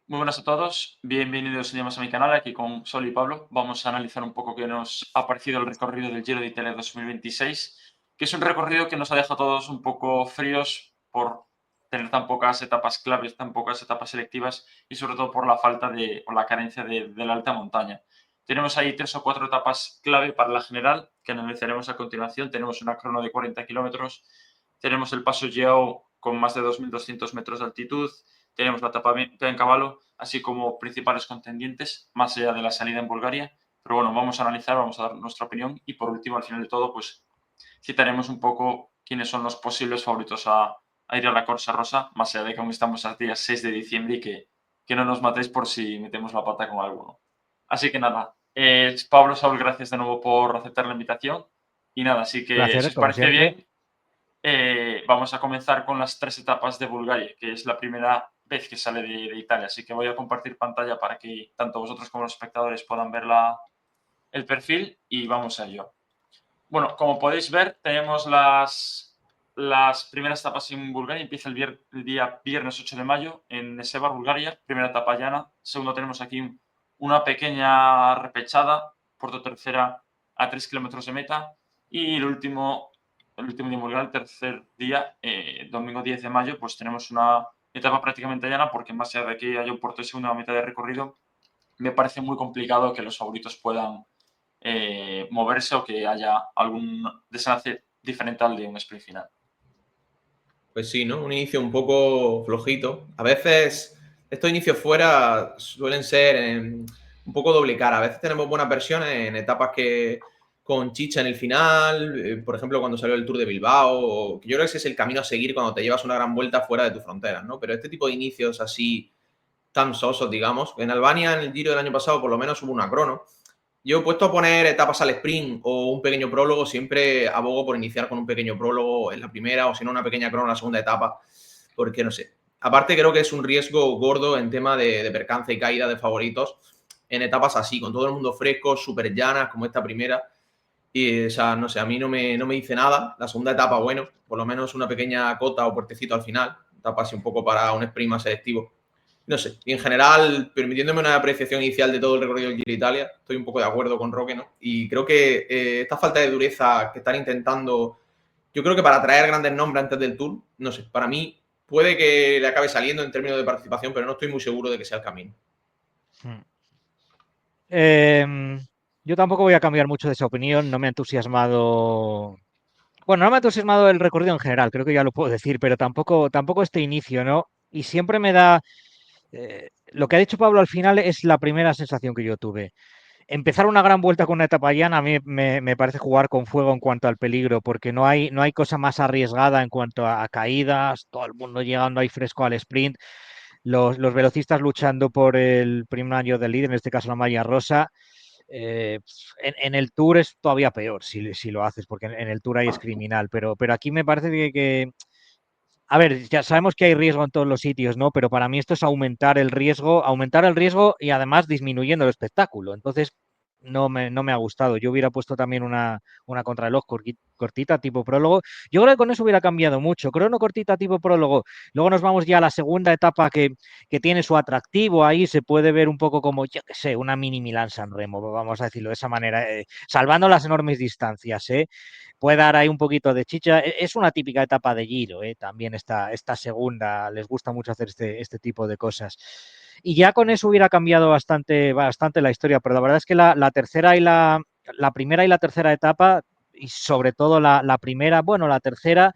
Muy buenas a todos, bienvenidos un día más a mi canal, aquí con Sol y Pablo. Vamos a analizar un poco qué nos ha parecido el recorrido del Giro de Italia 2026, que es un recorrido que nos ha dejado a todos un poco fríos por tener tan pocas etapas claves, tan pocas etapas selectivas y sobre todo por la falta o la carencia de la alta montaña. Tenemos ahí 3 o 4 etapas clave para la general, que analizaremos a continuación. Tenemos una crono de 40 kilómetros, tenemos el Paso Geo con más de 2.200 metros de altitud, tenemos la etapa en caballo, así como principales contendientes, más allá de la salida en Bulgaria. Pero bueno, vamos a analizar, vamos a dar nuestra opinión y por último, al final de todo, pues citaremos un poco quiénes son los posibles favoritos a ir a la Corsa Rosa, más allá de que aún estamos a día 6 de diciembre y que no nos matéis por si metemos la pata con alguno. Así que nada, Pablo, Saúl, gracias de nuevo por aceptar la invitación. Y nada, así que si Placer, os como parece siempre. bien, vamos a comenzar con las 3 etapas de Bulgaria, que es la primera vez que sale de Italia. Así que voy a compartir pantalla para que tanto vosotros como los espectadores puedan ver el perfil y vamos a ello. Bueno, como podéis ver, tenemos las primeras etapas en Bulgaria. Empieza el día viernes 8 de mayo en Nesevar, Bulgaria. Primera etapa llana. Segundo, tenemos aquí una pequeña repechada, Puerto Tercera a 3 kilómetros de meta. Y el último día en Bulgaria, el tercer día, domingo 10 de mayo, pues tenemos una etapa prácticamente llana porque más allá de que haya un puerto de segunda mitad de recorrido, me parece muy complicado que los favoritos puedan moverse o que haya algún desenlace diferente al de un sprint final. Pues sí, ¿no? Un inicio un poco flojito. A veces estos inicios fuera suelen ser un poco doble cara. A veces tenemos buenas versiones en etapas que con chicha en el final, por ejemplo, cuando salió el Tour de Bilbao, que yo creo que ese es el camino a seguir cuando te llevas una gran vuelta fuera de tus fronteras, ¿no? Pero este tipo de inicios así tan sosos, digamos, en Albania en el Giro del año pasado por lo menos hubo una crono. Yo he puesto a poner etapas al sprint o un pequeño prólogo, siempre abogo por iniciar con un pequeño prólogo en la primera o si no una pequeña crono en la segunda etapa, porque no sé. Aparte creo que es un riesgo gordo en tema de percance y caída de favoritos en etapas así, con todo el mundo fresco, súper llanas como esta primera. Y, o sea, no sé, a mí no me dice nada. La segunda etapa, bueno, por lo menos una pequeña cota o puertecito al final. Etapa así un poco para un sprint más selectivo. No sé, y en general, permitiéndome una apreciación inicial de todo el recorrido del Giro de Italia, estoy un poco de acuerdo con Roque, ¿no? Y creo que esta falta de dureza que están intentando, yo creo que para traer grandes nombres antes del Tour, no sé, para mí puede que le acabe saliendo en términos de participación, pero no estoy muy seguro de que sea el camino. Em, yo tampoco voy a cambiar mucho de esa opinión. No me ha entusiasmado. Bueno, no me ha entusiasmado el recorrido en general, creo que ya lo puedo decir, pero tampoco este inicio, ¿no? Y siempre me da. Lo que ha dicho Pablo al final es la primera sensación que yo tuve. Empezar una gran vuelta con una etapa llana a mí me parece jugar con fuego en cuanto al peligro, porque no hay cosa más arriesgada en cuanto a caídas, todo el mundo llegando ahí fresco al sprint, los velocistas luchando por el primer año del líder, en este caso la malla rosa. En el Tour es todavía peor si lo haces, porque en el Tour ahí es criminal, pero aquí me parece a ver, ya sabemos que hay riesgo en todos los sitios, ¿no? Pero para mí esto es aumentar el riesgo y además disminuyendo el espectáculo. Entonces, no me ha gustado. Yo hubiera puesto también una contrarreloj cortita, tipo prólogo. Yo creo que con eso hubiera cambiado mucho. Crono cortita, tipo prólogo. Luego nos vamos ya a la segunda etapa que tiene su atractivo. Ahí se puede ver un poco como, yo qué sé, una mini Milán-San Remo, vamos a decirlo de esa manera, salvando las enormes distancias, ¿eh? Puede dar ahí un poquito de chicha. Es una típica etapa de Giro, también esta segunda, les gusta mucho hacer este tipo de cosas. Y ya con eso hubiera cambiado bastante la historia, pero la verdad es que la tercera y la primera y la tercera etapa, y sobre todo la primera, bueno, la tercera,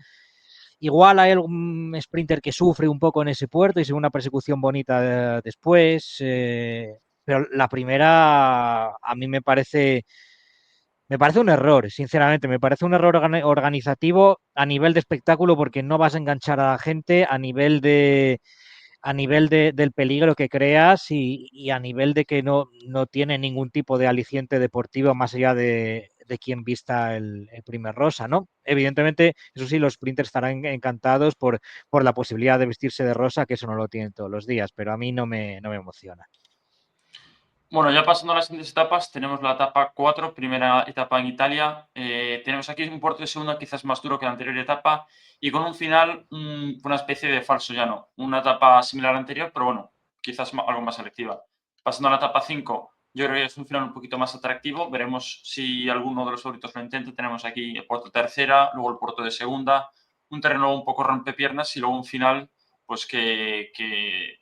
igual hay algún sprinter que sufre un poco en ese puerto y sigue una persecución bonita después, pero la primera a mí me parece un error, sinceramente, me parece un error organizativo a nivel de espectáculo porque no vas a enganchar a la gente del peligro que creas y a nivel de que no tiene ningún tipo de aliciente deportivo más allá de quien vista el primer rosa, ¿no? Evidentemente, eso sí, los sprinters estarán encantados por la posibilidad de vestirse de rosa, que eso no lo tienen todos los días, pero a mí no me emociona. Bueno, ya pasando a las siguientes etapas, tenemos la etapa 4, primera etapa en Italia. Tenemos aquí un puerto de segunda quizás más duro que la anterior etapa y con un final, una especie de falso llano. Una etapa similar a la anterior, pero bueno, quizás algo más selectiva. Pasando a la etapa 5, yo creo que es un final un poquito más atractivo. Veremos si alguno de los favoritos lo intenta. Tenemos aquí el puerto tercera, luego el puerto de segunda, un terreno un poco rompepiernas y luego un final, pues que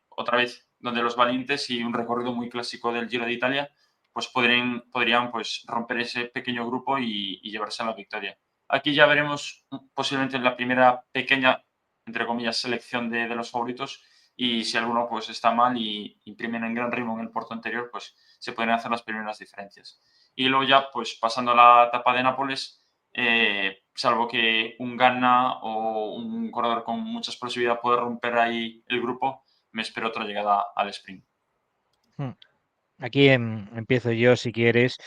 otra vez, donde los valientes y un recorrido muy clásico del Giro de Italia, pues podrían pues, romper ese pequeño grupo y llevarse a la victoria. Aquí ya veremos posiblemente la primera pequeña, entre comillas, selección de los favoritos, y si alguno pues está mal y imprimen en gran ritmo en el puerto anterior, pues se pueden hacer las primeras diferencias. Y luego ya, pues pasando a la etapa de Nápoles, salvo que un Ganna o un corredor con mucha explosividad puede romper ahí el grupo, me espero otra llegada al sprint. Aquí empiezo yo, si quieres.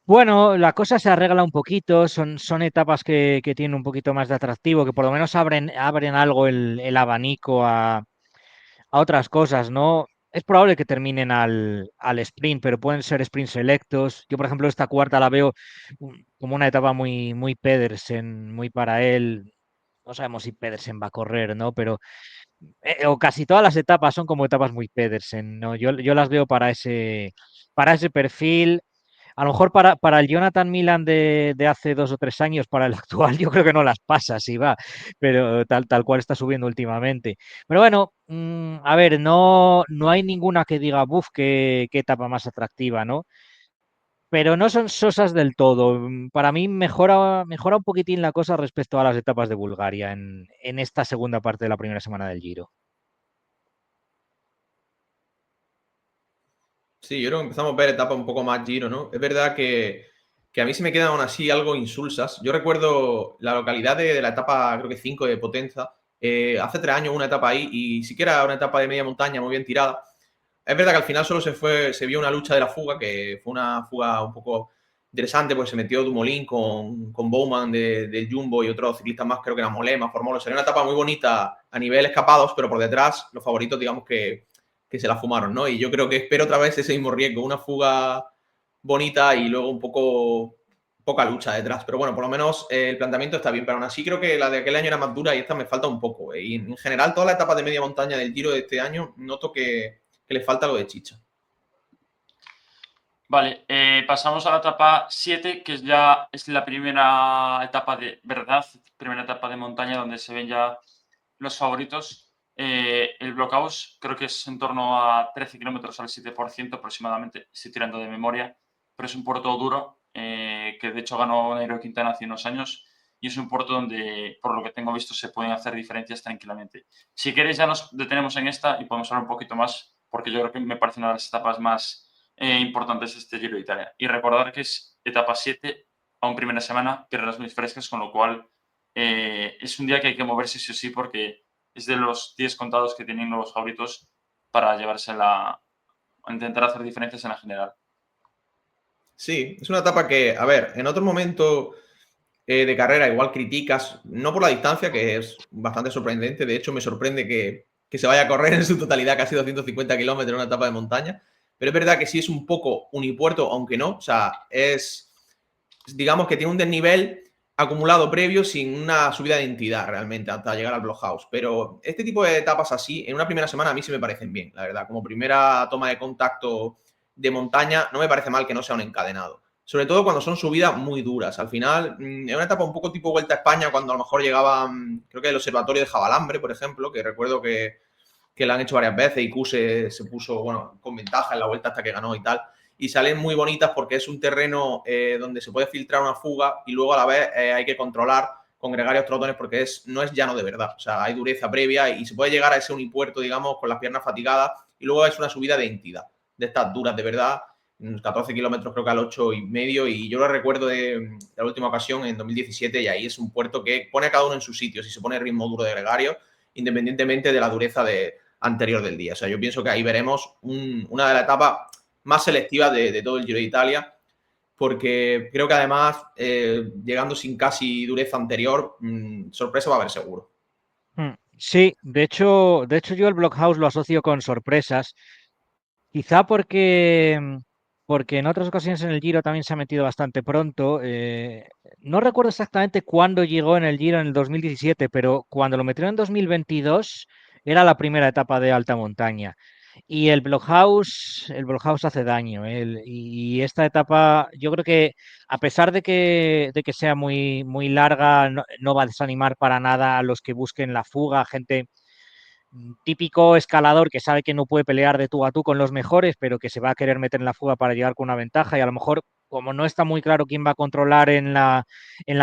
Bueno, la cosa se arregla un poquito, son etapas que tienen un poquito más de atractivo, que por lo menos abren algo el abanico a otras cosas, ¿no? Es probable que terminen al sprint, pero pueden ser sprints selectos. Yo, por ejemplo, esta cuarta la veo como una etapa muy Pedersen, muy para él. No sabemos si Pedersen va a correr, ¿no? Pero o casi todas las etapas son como etapas muy Pedersen, ¿no? Yo las veo para ese perfil. A lo mejor para el Jonathan Milan de hace 2 o 3 años, para el actual, yo creo que no las pasa, si va, pero tal cual está subiendo últimamente. Pero bueno, a ver, no hay ninguna que diga, buf, qué etapa más atractiva, ¿no? Pero no son sosas del todo. Para mí mejora un poquitín la cosa respecto a las etapas de Bulgaria en esta segunda parte de la primera semana del Giro. Sí, yo creo que empezamos a ver etapas un poco más Giro, ¿no? Es verdad que a mí se me quedan aún así algo insulsas. Yo recuerdo la localidad de la etapa, creo que 5 de Potenza. Hace 3 años una etapa ahí y sí que era una etapa de media montaña muy bien tirada. Es verdad que al final solo se vio una lucha de la fuga, que fue una fuga un poco interesante, pues se metió Dumoulin con Bowman del Jumbo y otros ciclistas más, creo que era Molema, Formolo. Sería una etapa muy bonita a nivel escapados, pero por detrás los favoritos, digamos que se la fumaron, ¿no? Y yo creo que espero otra vez ese mismo riesgo, una fuga bonita y luego un poco poca lucha detrás. Pero bueno, por lo menos el planteamiento está bien. Pero aún así creo que la de aquel año era más dura y esta me falta un poco. Y en general, todas las etapas de media montaña del Giro de este año noto que le falta lo de chicha. Vale, pasamos a la etapa 7, que ya es la primera etapa de verdad, primera etapa de montaña donde se ven ya los favoritos. El Blockhaus creo que es en torno a 13 kilómetros al 7% aproximadamente, estoy tirando de memoria, pero es un puerto duro que de hecho ganó Nairo Quintana hace unos años y es un puerto donde, por lo que tengo visto, se pueden hacer diferencias tranquilamente. Si queréis ya nos detenemos en esta y podemos hablar un poquito más, porque yo creo que me parece una de las etapas más importantes de este Giro de Italia. Y recordar que es etapa 7, aún primera semana, piernas muy frescas, con lo cual es un día que hay que moverse sí o sí porque es de los 10 contados que tienen los favoritos para llevársela, a intentar hacer diferencias en la general. Sí, es una etapa que, a ver, en otro momento de carrera igual criticas, no por la distancia, que es bastante sorprendente, de hecho me sorprende que se vaya a correr en su totalidad casi 250 kilómetros en una etapa de montaña, pero es verdad que sí es un poco unipuerto, aunque no, o sea, digamos que tiene un desnivel acumulado previo sin una subida de entidad realmente hasta llegar al Blockhaus. Pero este tipo de etapas así, en una primera semana a mí sí me parecen bien, la verdad. Como primera toma de contacto de montaña, no me parece mal que no sea un encadenado. Sobre todo cuando son subidas muy duras. Al final, es una etapa un poco tipo Vuelta a España, cuando a lo mejor llegaba, creo que el Observatorio de Jabalambre, por ejemplo, que recuerdo que la han hecho varias veces y Q se puso, bueno, con ventaja en la vuelta hasta que ganó y tal. Y salen muy bonitas porque es un terreno donde se puede filtrar una fuga y luego a la vez hay que controlar con gregarios trotones porque no es llano de verdad. O sea, hay dureza previa y se puede llegar a ese unipuerto, digamos, con las piernas fatigadas y luego es una subida de entidad, de estas duras de verdad, 14 kilómetros creo que al 8,5 y yo lo recuerdo de la última ocasión en 2017 y ahí es un puerto que pone a cada uno en su sitio, si se pone ritmo duro de gregario, independientemente de la dureza anterior del día. O sea, yo pienso que ahí veremos una de las etapas más selectivas de todo el Giro de Italia, porque creo que además, llegando sin casi dureza anterior, sorpresa va a haber seguro. Sí, de hecho yo el Blockhaus lo asocio con sorpresas, quizá porque en otras ocasiones en el Giro también se ha metido bastante pronto. No recuerdo exactamente cuándo llegó en el Giro en el 2017, pero cuando lo metieron en 2022 era la primera etapa de alta montaña. Y el Blockhaus hace daño. Y esta etapa, yo creo que a pesar de que sea muy, muy larga, no va a desanimar para nada a los que busquen la fuga, gente típico escalador que sabe que no puede pelear de tú a tú con los mejores, pero que se va a querer meter en la fuga para llegar con una ventaja y a lo mejor, como no está muy claro quién va a controlar en la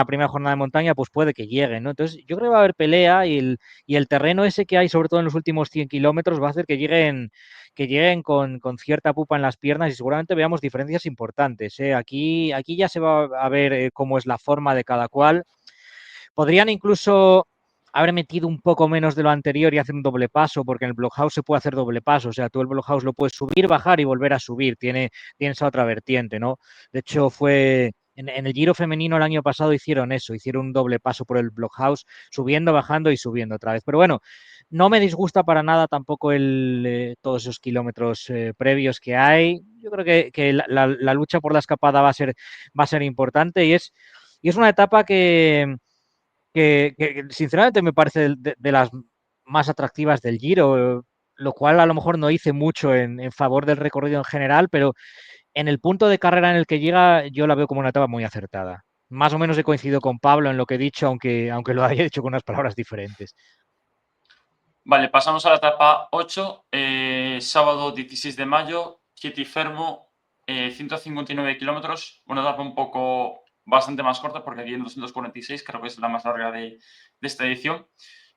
primera jornada de montaña, pues puede que llegue, ¿no? Entonces, yo creo que va a haber pelea y el terreno ese que hay, sobre todo en los últimos 100 kilómetros, va a hacer que lleguen con cierta pupa en las piernas y seguramente veamos diferencias importantes, ¿eh? Aquí ya se va a ver cómo es la forma de cada cual. Podrían incluso haber metido un poco menos de lo anterior y hacer un doble paso, porque en el Blockhouse se puede hacer doble paso, o sea, tú el Blockhouse lo puedes subir, bajar y volver a subir, tiene esa otra vertiente, ¿no? De hecho, en el Giro femenino el año pasado hicieron eso, hicieron un doble paso por el Blockhouse, subiendo, bajando y subiendo otra vez. Pero bueno, no me disgusta para nada tampoco todos esos kilómetros previos que hay. Yo creo que la lucha por la escapada va a ser importante y es una etapa que sinceramente me parece de las más atractivas del Giro, lo cual a lo mejor no hice mucho en favor del recorrido en general, pero en el punto de carrera en el que llega yo la veo como una etapa muy acertada. Más o menos he coincidido con Pablo en lo que he dicho, aunque lo haya dicho con unas palabras diferentes. Vale, pasamos a la etapa 8, sábado 16 de mayo, Chieti Fermo, 159 kilómetros, una etapa un poco bastante más corta porque aquí en 246 creo que es la más larga de esta edición.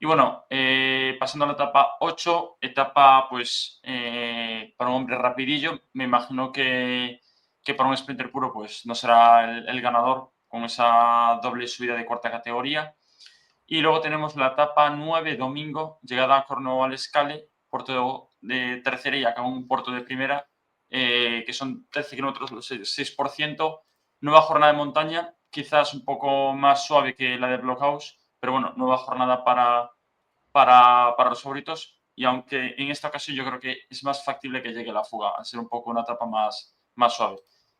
Y bueno, pasando a la etapa 8, etapa pues para un hombre rapidillo, me imagino que para un sprinter puro pues no será el ganador con esa doble subida de cuarta categoría. Y luego tenemos la etapa 9, domingo, llegada a Cornwall-Escale, puerto de tercera y acá un puerto de primera, que son 13 kilómetros, 6%. Nueva jornada de montaña, quizás un poco más suave que la de Blockhouse, pero bueno, nueva jornada para los favoritos. Y aunque en esta ocasión yo creo que es más factible que llegue la fuga, al ser un poco una etapa más suave.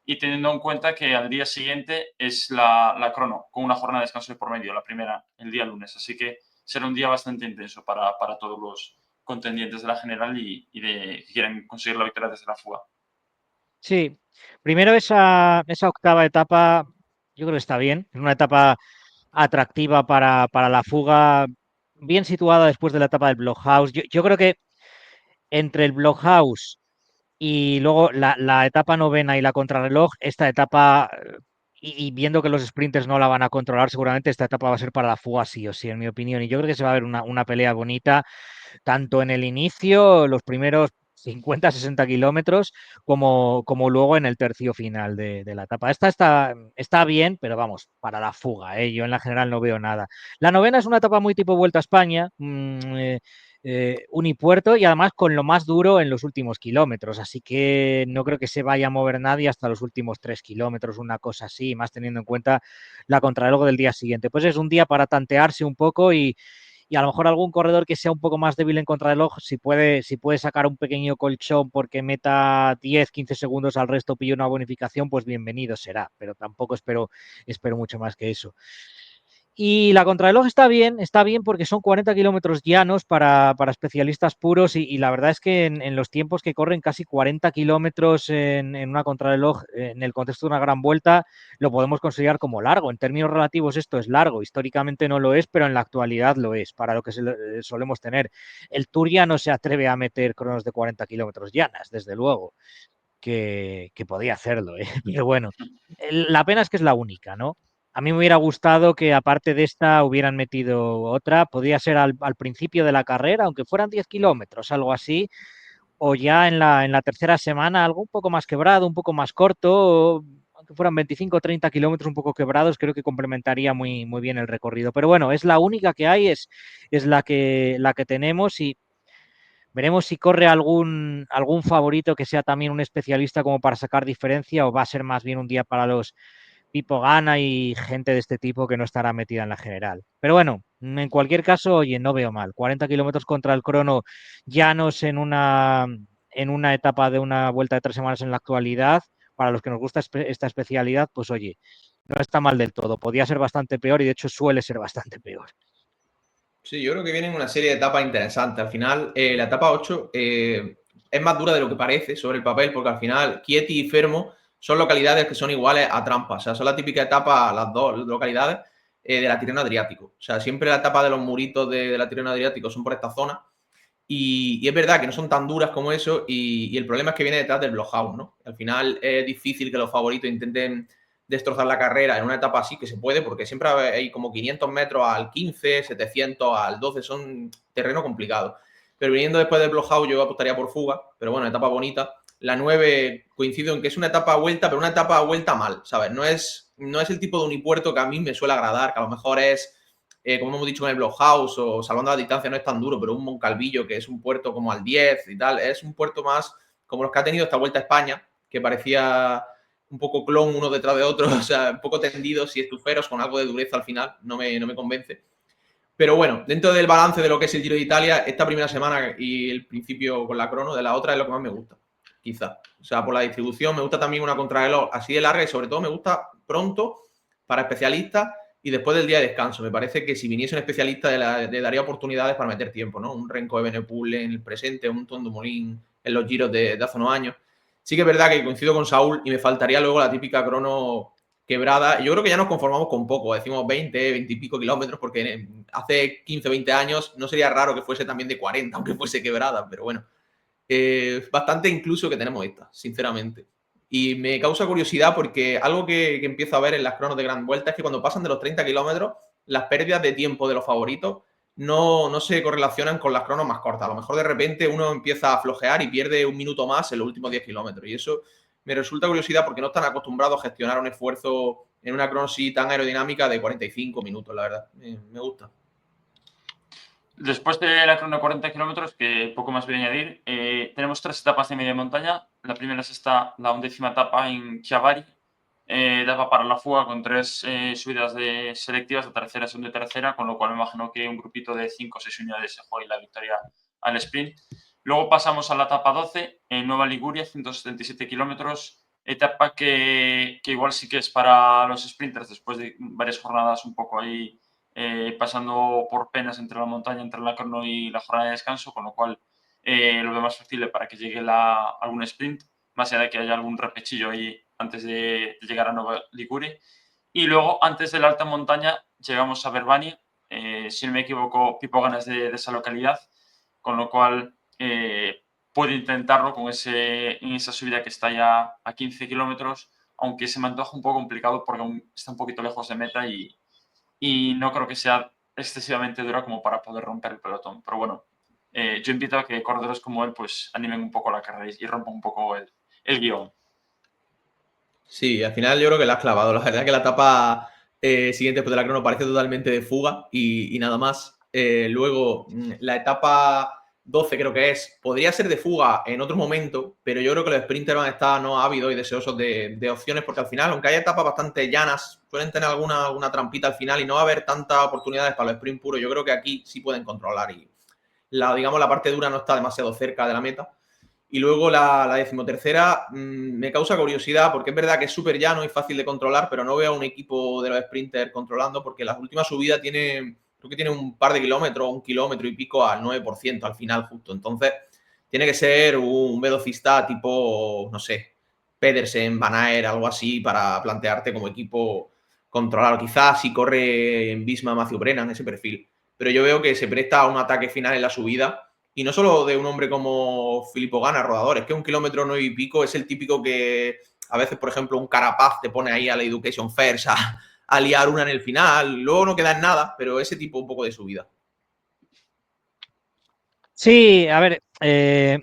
Y teniendo en cuenta que al día siguiente es la crono, con una jornada de descanso de por medio, la primera, el día lunes. Así que será un día bastante intenso para todos los contendientes de la general y de que quieren conseguir la victoria desde la fuga. Sí, primero esa octava etapa, yo creo que está bien, es una etapa atractiva para la fuga, bien situada después de la etapa del Blockhouse. Yo creo que entre el Blockhouse y luego la etapa novena y la contrarreloj, esta etapa, y viendo que los sprinters no la van a controlar, seguramente esta etapa va a ser para la fuga sí o sí, en mi opinión. Y yo creo que se va a ver una pelea bonita, tanto en el inicio, los primeros 50, 60 kilómetros, como luego en el tercio final de la etapa. Esta está bien, pero vamos, para la fuga, ¿eh? Yo en la general no veo nada. La novena es una etapa muy tipo Vuelta a España, unipuerto y además con lo más duro en los últimos kilómetros, así que no creo que se vaya a mover nadie hasta los últimos 3 kilómetros, una cosa así, más teniendo en cuenta la contrarreloj del día siguiente. Pues es un día para tantearse un poco y a lo mejor algún corredor que sea un poco más débil en contrarreloj, si puede sacar un pequeño colchón porque meta 10, 15 segundos al resto, pille una bonificación, pues bienvenido será, pero tampoco espero mucho más que eso. Y la contrarreloj está bien porque son 40 kilómetros llanos para especialistas puros y la verdad es que en los tiempos que corren casi 40 kilómetros en una contrarreloj, en el contexto de una gran vuelta, lo podemos considerar como largo. En términos relativos esto es largo, históricamente no lo es, pero en la actualidad lo es, para lo que solemos tener. El Tour ya no se atreve a meter cronos de 40 kilómetros llanas, desde luego, que podía hacerlo, ¿eh? Pero bueno, la pena es que es la única, ¿no? A mí me hubiera gustado que aparte de esta hubieran metido otra, podría ser al principio de la carrera, aunque fueran 10 kilómetros, algo así, o ya en la tercera semana, algo un poco más quebrado, un poco más corto, aunque fueran 25 o 30 kilómetros un poco quebrados, creo que complementaría muy, muy bien el recorrido. Pero bueno, es la única que hay, es la que tenemos y veremos si corre algún favorito que sea también un especialista como para sacar diferencia o va a ser más bien un día para los Pipo Gana y gente de este tipo que no estará metida en la general. Pero bueno, en cualquier caso, oye, no veo mal. 40 kilómetros contra el crono llanos en una etapa de una vuelta de 3 semanas en la actualidad. Para los que nos gusta esta especialidad, pues oye, no está mal del todo. Podía ser bastante peor y de hecho suele ser bastante peor. Sí, yo creo que vienen una serie de etapas interesantes. Al final, la etapa 8 es más dura de lo que parece sobre el papel, porque al final Chieti y Fermo son localidades que son iguales a Trampa. O sea, son la típica etapa, las dos localidades, de la Tirreno Adriático. O sea, siempre la etapa de los muritos de la Tirreno Adriático son por esta zona. Y es verdad que no son tan duras como eso, y el problema es que viene detrás del blockhouse, ¿no? Al final es difícil que los favoritos intenten destrozar la carrera en una etapa así, que se puede, porque siempre hay como 500 metros al 15, 700 al 12, son terreno complicado. Pero viniendo después del blockhouse yo apostaría por Fuga, pero bueno, etapa bonita. La 9 coincido en que es una etapa vuelta, pero una etapa vuelta mal, ¿sabes? No es el tipo de unipuerto que a mí me suele agradar, que a lo mejor es como hemos dicho en el Blockhouse o salvando la distancia no es tan duro, pero un Moncalvillo que es un puerto como al 10 y tal, es un puerto más como los que ha tenido esta Vuelta a España, que parecía un poco clon uno detrás de otro, o sea, un poco tendidos y estuferos con algo de dureza al final, no me convence. Pero bueno, dentro del balance de lo que es el Giro de Italia, esta primera semana y el principio con la crono de la otra es lo que más me gusta, quizá. O sea, por la distribución, me gusta también una contrarreloj así de larga y sobre todo me gusta pronto para especialistas y después del día de descanso. Me parece que si viniese un especialista le daría oportunidades para meter tiempo, ¿no? Un Renko de Benepool en el presente, un Tondo Molín en los giros de hace unos años. Sí que es verdad que coincido con Saúl y me faltaría luego la típica crono quebrada. Yo creo que ya nos conformamos con poco, decimos 20, 20 y pico kilómetros, porque hace 15, 20 años no sería raro que fuese también de 40, aunque fuese quebrada, pero bueno. Bastante incluso que tenemos esta, sinceramente. Y me causa curiosidad porque algo que empiezo a ver en las cronos de Gran Vuelta es que cuando pasan de los 30 kilómetros, las pérdidas de tiempo de los favoritos no se correlacionan con las cronos más cortas. A lo mejor de repente uno empieza a flojear y pierde un minuto más en los últimos 10 kilómetros. Y eso me resulta curiosidad porque no están acostumbrados a gestionar un esfuerzo en una crono así tan aerodinámica de 45 minutos, la verdad. Me gusta. Después de la crono de 40 kilómetros, que poco más voy a añadir, tenemos 3 etapas de media montaña. La primera es esta, la 11ª etapa en Chiavari, etapa para la fuga con 3 subidas selectivas, de tercera, segunda y tercera, con lo cual me imagino que un grupito de 5 o 6 unidades se juega y la victoria al sprint. Luego pasamos a la etapa 12, en Nueva Liguria, 177 kilómetros, etapa que igual sí que es para los sprinters después de varias jornadas un poco ahí pasando por penas entre la montaña, entre la crono y la jornada de descanso, con lo cual lo veo más factible para que llegue algún sprint, más allá de que haya algún repechillo ahí antes de llegar a Nueva Liguria. Y luego, antes de la alta montaña, llegamos a Verbania, si no me equivoco, Pipo ganas de esa localidad, con lo cual puede intentarlo en esa subida que está ya a 15 kilómetros, aunque se me antoja un poco complicado porque aún está un poquito lejos de meta y no creo que sea excesivamente dura como para poder romper el pelotón. Pero bueno, yo invito a que corredores como él pues animen un poco la carrera y rompan un poco el guión. Sí, al final yo creo que la has clavado. La verdad que la etapa siguiente después de la crono parece totalmente de fuga y nada más. Luego, la etapa 12 creo que podría ser de fuga en otro momento, pero yo creo que los sprinters van a estar no ávidos y deseosos de opciones porque al final, aunque haya etapas bastante llanas, suelen tener alguna trampita al final y no va a haber tantas oportunidades para los sprint puros. Yo creo que aquí sí pueden controlar y digamos, la parte dura no está demasiado cerca de la meta. Y luego la 13ª me causa curiosidad porque es verdad que es súper llano y fácil de controlar, pero no veo a un equipo de los sprinters controlando porque la última subida creo que tiene un par de kilómetros, 1 kilómetro y pico al 9% al final justo. Entonces tiene que ser un velocista tipo, no sé, Pedersen, Van Aert, algo así para plantearte como equipo controlado. Quizás si corre en Visma, Matthew Brennan, ese perfil. Pero yo veo que se presta a un ataque final en la subida y no solo de un hombre como Filippo Ganna, rodador, es que 1 kilómetro 9 y pico es el típico que a veces, por ejemplo, un Carapaz te pone ahí a la Education First a liar una en el final, luego no queda en nada, pero ese tipo un poco de subida. Sí, a ver,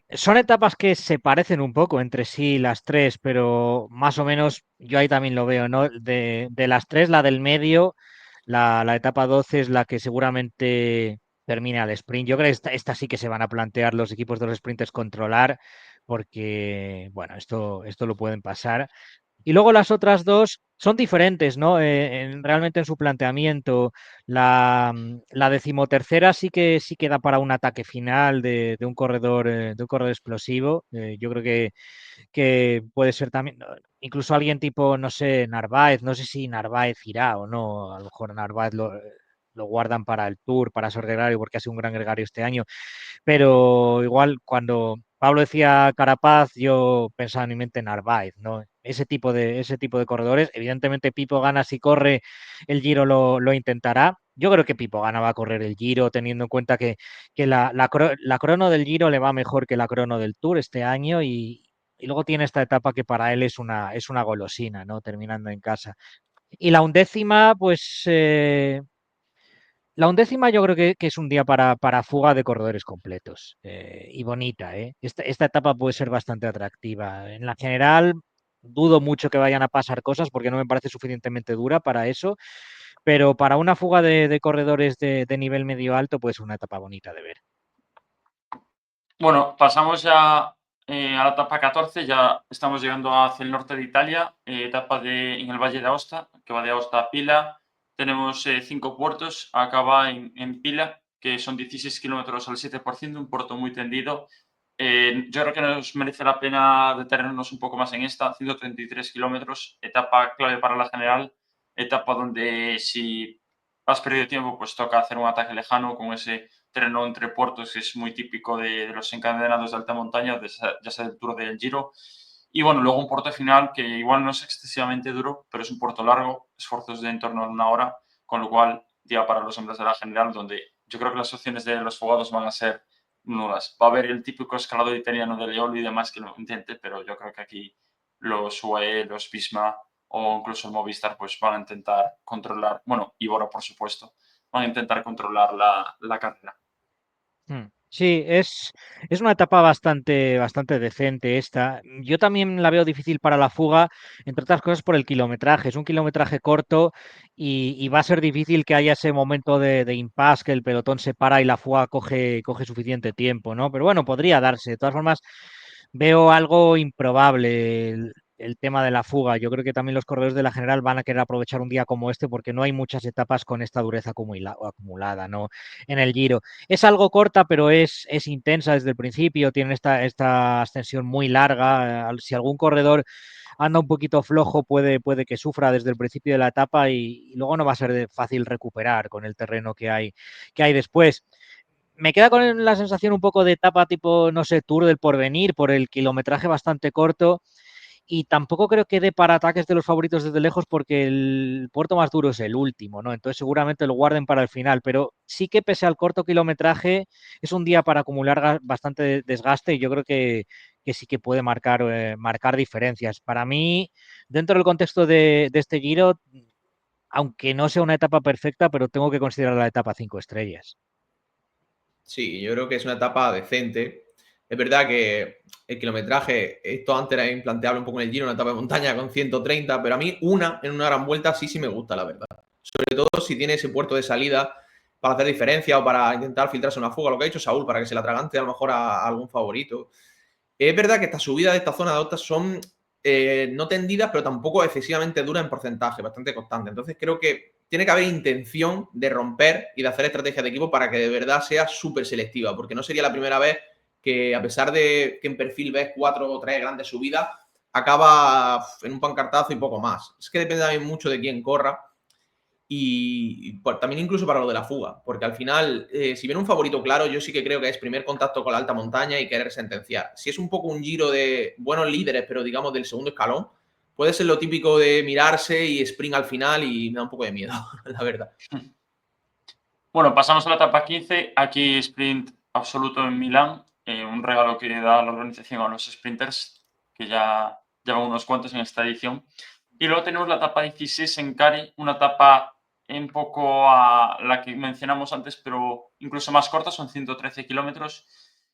son etapas que se parecen un poco entre sí las tres, pero más o menos yo ahí también lo veo, ¿no? De las tres, la del medio, la etapa 12 es la que seguramente termina el sprint. Yo creo que esta sí que se van a plantear los equipos de los sprinters controlar, porque, bueno, esto lo pueden pasar. Y luego las otras dos son diferentes, ¿no? Realmente en su planteamiento. La decimotercera sí que da para un ataque final de un corredor explosivo. Yo creo que puede ser también, incluso alguien tipo, no sé, Narváez, no sé si Narváez irá o no, a lo mejor Narváez lo guardan para el Tour, para Sor Gregario, porque ha sido un gran gregario este año, pero igual Pablo decía Carapaz, yo pensaba en mi mente Narváez, ¿no? Ese tipo de corredores. Evidentemente, Pipo Gana, si corre el Giro, lo intentará. Yo creo que Pipo Gana va a correr el Giro, teniendo en cuenta que la crono del Giro le va mejor que la crono del Tour este año y luego tiene esta etapa que para él es una golosina, ¿no? Terminando en casa. Y la undécima, pues la undécima yo creo que es un día para fuga de corredores completos y bonita, ¿eh? Esta etapa puede ser bastante atractiva. En la general, dudo mucho que vayan a pasar cosas porque no me parece suficientemente dura para eso, pero para una fuga de corredores de nivel medio alto, pues una etapa bonita de ver. Bueno, pasamos ya a la etapa 14, ya estamos llegando hacia el norte de Italia, etapa en el Valle de Aosta, que va de Aosta a Pila. Tenemos 5 puertos, acaba en Pila, que son 16 kilómetros al 7%, un puerto muy tendido. Yo creo que nos merece la pena detenernos un poco más en esta, 133 kilómetros, etapa clave para la general, etapa donde si has perdido tiempo, pues toca hacer un ataque lejano con ese terreno entre puertos que es muy típico de los encadenados de alta montaña, ya sea del Tour del Giro. Y bueno, luego un puerto final que igual no es excesivamente duro, pero es un puerto largo, esfuerzos de en torno a 1 hora, con lo cual día para los hombres de la general, donde yo creo que las opciones de los fogados van a ser nulas. Va a haber el típico escalador italiano de Leolo y demás que lo intente, pero yo creo que aquí los UAE, los Visma o incluso el Movistar pues van a intentar controlar, bueno, y Bora por supuesto, van a intentar controlar la carrera. Sí, es una etapa bastante decente esta. Yo también la veo difícil para la fuga, entre otras cosas por el kilometraje. Es un kilometraje corto y va a ser difícil que haya ese momento de impasse, que el pelotón se para y la fuga coge suficiente tiempo, ¿no? Pero bueno, podría darse. De todas formas, veo algo improbable el tema de la fuga. Yo creo que también los corredores de la general van a querer aprovechar un día como este porque no hay muchas etapas con esta dureza acumulada, ¿no? En el Giro. Es algo corta, pero es intensa desde el principio, tiene esta ascensión muy larga. Si algún corredor anda un poquito flojo, puede que sufra desde el principio de la etapa y luego no va a ser fácil recuperar con el terreno que hay después. Me queda con la sensación un poco de etapa tipo, no sé, Tour del Porvenir, por el kilometraje bastante corto y tampoco creo que dé para ataques de los favoritos desde lejos porque el puerto más duro es el último, ¿no? Entonces seguramente lo guarden para el final, pero sí que pese al corto kilometraje es un día para acumular bastante desgaste y yo creo que sí que puede marcar diferencias. Para mí, dentro del contexto de este Giro, aunque no sea una etapa perfecta, pero tengo que considerar la etapa 5 estrellas. Sí, yo creo que es una etapa decente. Es verdad que el kilometraje, esto antes era implanteable un poco en el Giro, una etapa de montaña con 130, pero a mí en una gran vuelta sí me gusta, la verdad. Sobre todo si tiene ese puerto de salida para hacer diferencia o para intentar filtrarse una fuga, lo que ha hecho Saúl, para que se la atragante a lo mejor a algún favorito. Es verdad que estas subidas de esta zona de Aosta son no tendidas, pero tampoco excesivamente duras en porcentaje, bastante constante. Entonces creo que tiene que haber intención de romper y de hacer estrategias de equipo para que de verdad sea súper selectiva, porque no sería la primera vez que, a pesar de que en perfil ves 4 o 3 grandes subidas, acaba en un pancartazo y poco más. Es que depende también mucho de quién corra y pues, también incluso para lo de la fuga, porque al final, si viene un favorito claro, yo sí que creo que es primer contacto con la alta montaña y querer sentenciar. Si es un poco un Giro de buenos líderes, pero digamos del segundo escalón, puede ser lo típico de mirarse y sprint al final y me da un poco de miedo, la verdad. Bueno, pasamos a la etapa 15, aquí sprint absoluto en Milán, un regalo que da la organización a los sprinters, que ya llevan unos cuantos en esta edición. Y luego tenemos la etapa 16 en Cari, una etapa un poco a la que mencionamos antes, pero incluso más corta, son 113 kilómetros.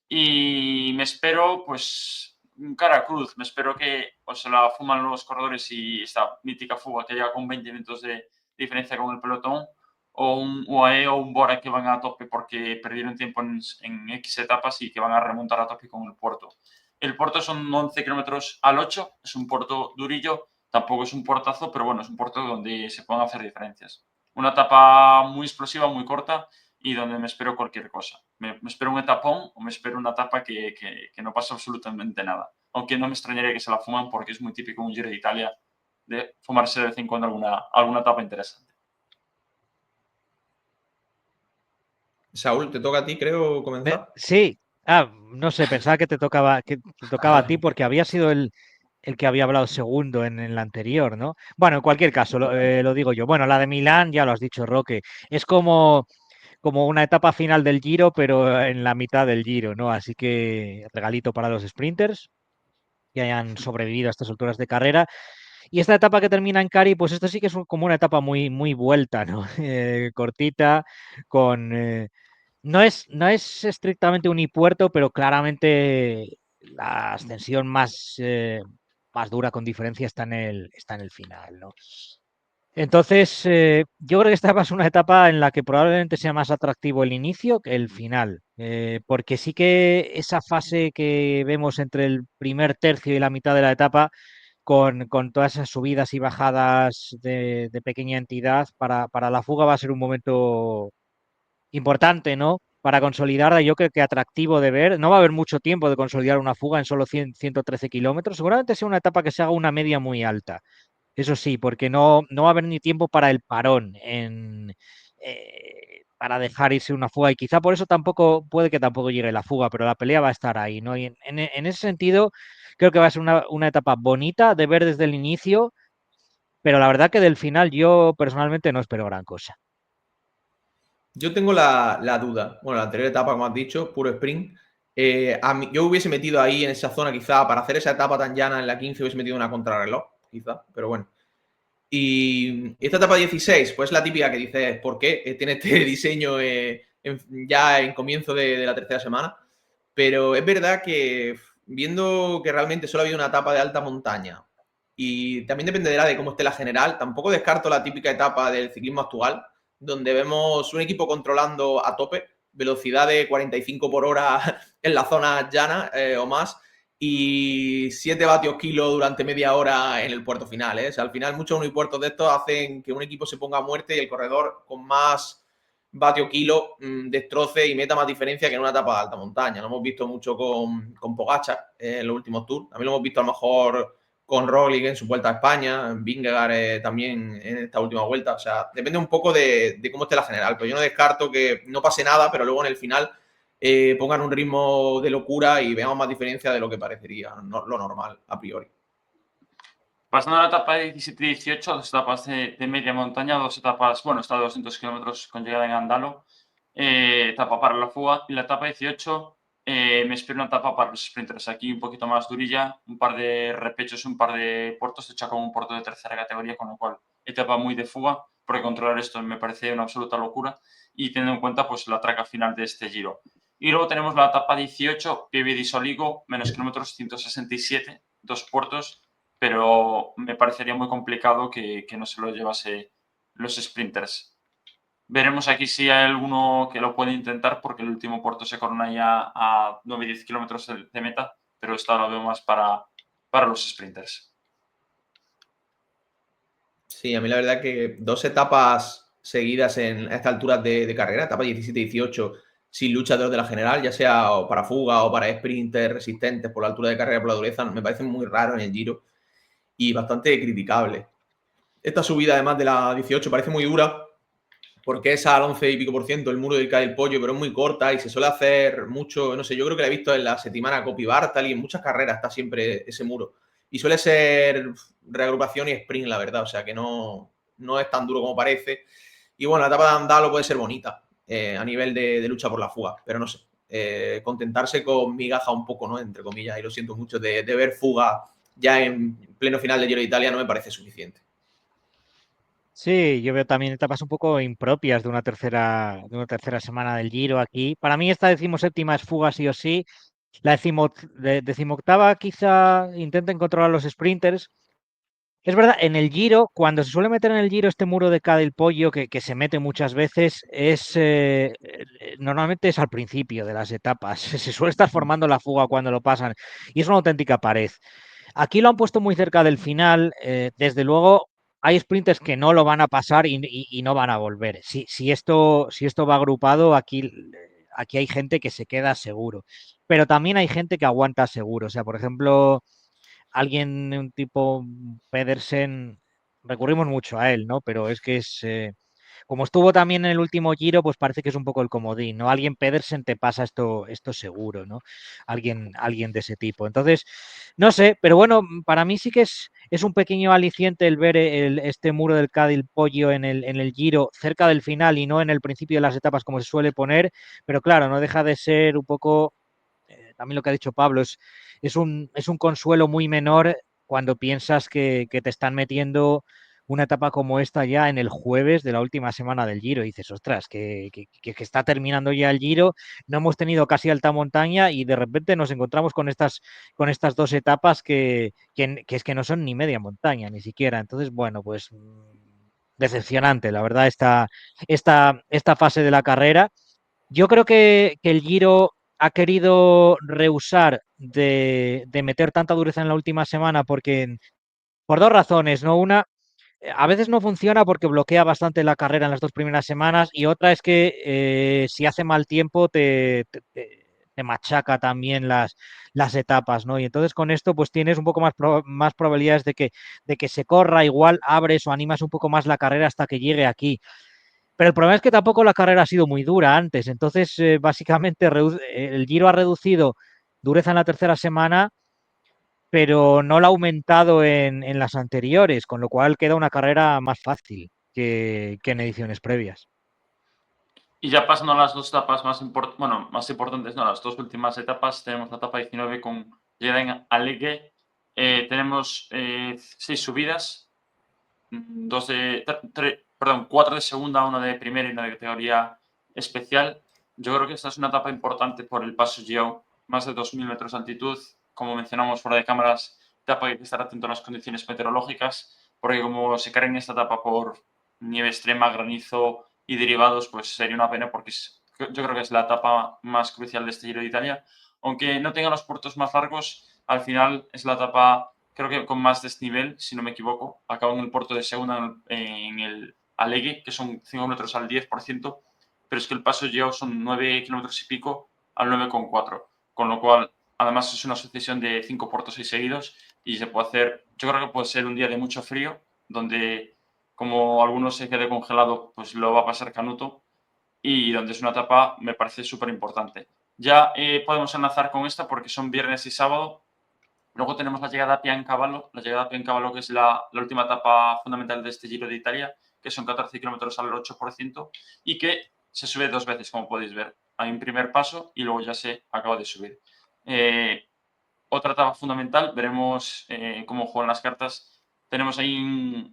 Y me espero, pues, cara cruz, me espero que o se la fuman los corredores y esta mítica fuga que llega con 20 minutos de diferencia con el pelotón, o un UAE o un Bora que van a tope porque perdieron tiempo en X etapas y que van a remontar a tope con el puerto. El puerto son 11 kilómetros al 8, es un puerto durillo, tampoco es un portazo, pero bueno, es un puerto donde se pueden hacer diferencias. Una etapa muy explosiva, muy corta y donde me espero cualquier cosa. Me espero un etapón o me espero una etapa que no pasa absolutamente nada. Aunque no me extrañaría que se la fuman porque es muy típico un Giro de Italia de fumarse de vez en cuando alguna etapa interesante. Saúl, te toca a ti, creo, comenzar. Sí, No sé, pensaba que te tocaba a ti porque había sido el que había hablado segundo en el anterior, ¿no? Bueno, en cualquier caso, lo digo yo. Bueno, la de Milán, ya lo has dicho, Roque, es como una etapa final del Giro, pero en la mitad del Giro, ¿no? Así que regalito para los sprinters que hayan sobrevivido a estas alturas de carrera. Y esta etapa que termina en Cari, pues esto sí que es como una etapa muy, muy vuelta, ¿no? Cortita, con... no es estrictamente unipuerto, pero claramente la ascensión más dura con diferencia está en el final, ¿no? Entonces, yo creo que esta es una etapa en la que probablemente sea más atractivo el inicio que el final, porque sí que esa fase que vemos entre el primer tercio y la mitad de la etapa, con todas esas subidas y bajadas de pequeña entidad, para la fuga va a ser un momento importante, ¿no? Para consolidarla, yo creo que atractivo de ver. No va a haber mucho tiempo de consolidar una fuga en solo 113 kilómetros. Seguramente sea una etapa que se haga una media muy alta. Eso sí, porque no va a haber ni tiempo para el parón para dejar irse una fuga. Y quizá por eso puede que tampoco llegue la fuga, pero la pelea va a estar ahí, ¿no? Y en ese sentido, creo que va a ser una etapa bonita de ver desde el inicio, pero la verdad que del final yo personalmente no espero gran cosa. Yo tengo la duda. Bueno, la anterior etapa, como has dicho, puro sprint. Yo hubiese metido ahí en esa zona, quizá, para hacer esa etapa tan llana en la 15, hubiese metido una contrarreloj, quizá, pero bueno. Y esta etapa 16, pues la típica que dices, ¿por qué tiene este diseño ya en comienzo de la tercera semana? Pero es verdad que viendo que realmente solo había una etapa de alta montaña y también dependerá de cómo esté la general, tampoco descarto la típica etapa del ciclismo actual, donde vemos un equipo controlando a tope, velocidad de 45 por hora en la zona llana o más, y 7 vatios kilo durante media hora en el puerto final. O sea, al final muchos unipuertos de estos hacen que un equipo se ponga a muerte y el corredor con más vatio kilo destroce y meta más diferencia que en una etapa de alta montaña. Lo hemos visto mucho con Pogacar en los últimos tours. También lo hemos visto a lo mejor con Roglic en su vuelta a España, en Vingegaard también en esta última vuelta. O sea, depende un poco de cómo esté la general. Pero yo no descarto que no pase nada, pero luego en el final pongan un ritmo de locura y veamos más diferencia de lo que parecería lo normal a priori. Pasando a la etapa de 17-18, dos etapas de media montaña, dos etapas, bueno, está a 200 kilómetros con llegada en Andalo, etapa para la fuga. Y la etapa 18, me espero una etapa para los sprinters. Aquí un poquito más durilla, un par de repechos, un par de puertos, hecha con un puerto de tercera categoría, con lo cual etapa muy de fuga, porque controlar esto me parece una absoluta locura, y teniendo en cuenta pues la traca final de este Giro. Y luego tenemos la etapa 18, Pieve di Soligo, menos kilómetros, 167, dos puertos, pero me parecería muy complicado que no se lo llevase los sprinters. Veremos aquí si hay alguno que lo puede intentar, porque el último puerto se corona ya a 9-10 kilómetros de meta, pero esta lo veo más para los sprinters. Sí, a mí la verdad que dos etapas seguidas en estas alturas de carrera, etapa 17-18, sin luchadores de la general, ya sea para fuga o para sprinters resistentes por la altura de carrera, por la dureza, me parece muy raro en el Giro y bastante criticable. Esta subida, además de la 18, parece muy dura, porque es al 11 y pico por ciento el muro del Cae del Pollo, pero es muy corta y se suele hacer mucho, no sé, yo creo que la he visto en la Settimana Coppi Bartali, en muchas carreras está siempre ese muro. Y suele ser reagrupación y sprint, la verdad, o sea que no es tan duro como parece. Y bueno, la etapa de Andalo puede ser bonita a nivel de lucha por la fuga, pero no sé, contentarse con migaja un poco, ¿no? Entre comillas, y lo siento mucho, de ver fuga ya en pleno final del Giro de Italia no me parece suficiente. Sí, yo veo también etapas un poco impropias de una tercera semana del Giro aquí. Para mí esta decimoséptima es fuga sí o sí. La decimoctava quizá intenten controlar los sprinters. Es verdad, en el Giro, cuando se suele meter en el Giro este muro de cada el pollo que se mete muchas veces, normalmente es al principio de las etapas. Se suele estar formando la fuga cuando lo pasan y es una auténtica pared. Aquí lo han puesto muy cerca del final. Desde luego, hay sprinters que no lo van a pasar y no van a volver. Si esto va agrupado, aquí hay gente que se queda seguro. Pero también hay gente que aguanta seguro. O sea, por ejemplo, un tipo Pedersen, recurrimos mucho a él, ¿no? Pero es que como estuvo también en el último Giro, pues parece que es un poco el comodín, ¿no? Alguien Pedersen te pasa esto seguro, ¿no? Alguien de ese tipo. Entonces, no sé, pero bueno, para mí sí que es un pequeño aliciente el ver este muro del Cadil Pollo en el Giro cerca del final y no en el principio de las etapas como se suele poner, pero claro, no deja de ser un poco, también lo que ha dicho Pablo, es un consuelo muy menor cuando piensas que te están metiendo una etapa como esta ya en el jueves de la última semana del Giro y dices, ostras, que está terminando ya el Giro, no hemos tenido casi alta montaña y de repente nos encontramos con estas dos etapas que es que no son ni media montaña, ni siquiera. Entonces, bueno, pues decepcionante, la verdad, esta fase de la carrera. Yo creo que el Giro ha querido rehusar de meter tanta dureza en la última semana porque por dos razones, ¿no? Una, a veces no funciona porque bloquea bastante la carrera en las dos primeras semanas y otra es que si hace mal tiempo te machaca también las etapas, ¿no? Y entonces con esto pues tienes un poco más probabilidades de que se corra, igual abres o animas un poco más la carrera hasta que llegue aquí. Pero el problema es que tampoco la carrera ha sido muy dura antes, entonces básicamente el Giro ha reducido dureza en la tercera semana pero no la ha aumentado en las anteriores, con lo cual queda una carrera más fácil que en ediciones previas. Y ya pasando a las dos etapas más importantes, no, las dos últimas etapas, tenemos la etapa 19 con llegada en Alegue. Tenemos 6 subidas, cuatro de segunda, una de primera y una de categoría especial. Yo creo que esta es una etapa importante por el paso Gio, más de 2.000 metros de altitud. Como mencionamos fuera de cámaras, etapa que hay que estar atento a las condiciones meteorológicas, porque como se cae en esta etapa por nieve extrema, granizo y derivados, pues sería una pena porque yo creo que es la etapa más crucial de este Giro de Italia. Aunque no tenga los puertos más largos, al final es la etapa, creo que con más desnivel, si no me equivoco. Acaba en el puerto de segunda, en el Alegue, que son 5 metros al 10%, pero es que el paso Gio son 9 kilómetros y pico al 9,4, con lo cual además es una sucesión de 5 puertos ahí seguidos y se puede hacer, yo creo que puede ser un día de mucho frío, donde como algunos se quede congelado, pues lo va a pasar canuto y donde es una etapa me parece súper importante. Ya podemos enlazar con esta porque son viernes y sábado. Luego tenemos la llegada a Piancavallo, que es la última etapa fundamental de este Giro de Italia, que son 14 kilómetros al 8% y que se sube dos veces, como podéis ver. Hay un primer paso y luego ya se acaba de subir. Otra etapa fundamental, veremos cómo juegan las cartas. Tenemos ahí